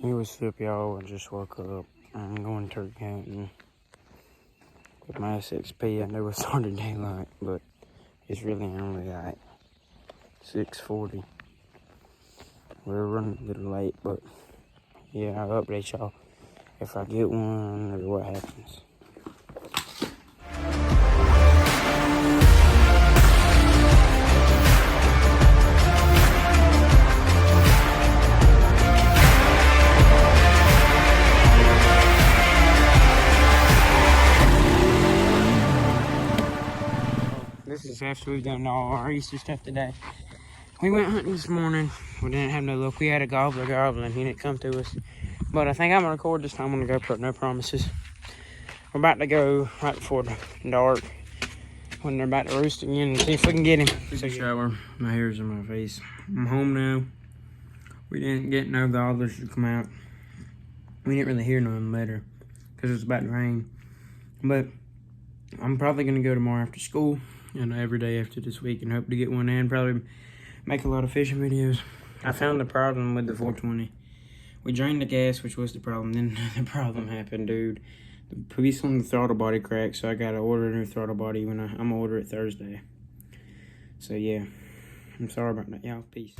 Hey, what's up, y'all? I just woke up. I'm going turkey hunting with my SXP. I know it started daylight, but it's really only like 6:40. We're running a little late, but yeah, I'll update y'all if I get one or what happens. This is after we've done all our Easter stuff today. We went hunting this morning. We didn't have no luck. We had a gobbler gobbling. He didn't come to us. But I think I'm going to record this time on the GoPro. No promises. We're about to go right before dark when they're about to roost again and see if we can get him. Took a shower. My hair's in my face. I'm home now. We didn't get no gobblers to come out. We didn't really hear none later because it was about to rain. But I'm probably going to go tomorrow after school and every day after this week and hope to get one in. Probably make a lot of fishing videos. I found the problem with the 420. We drained the gas, which was the problem. Then the problem happened, dude. The piece on the throttle body cracked, so I got to order a new throttle body when I'm going to order it Thursday. So, yeah. I'm sorry about that, y'all. Peace.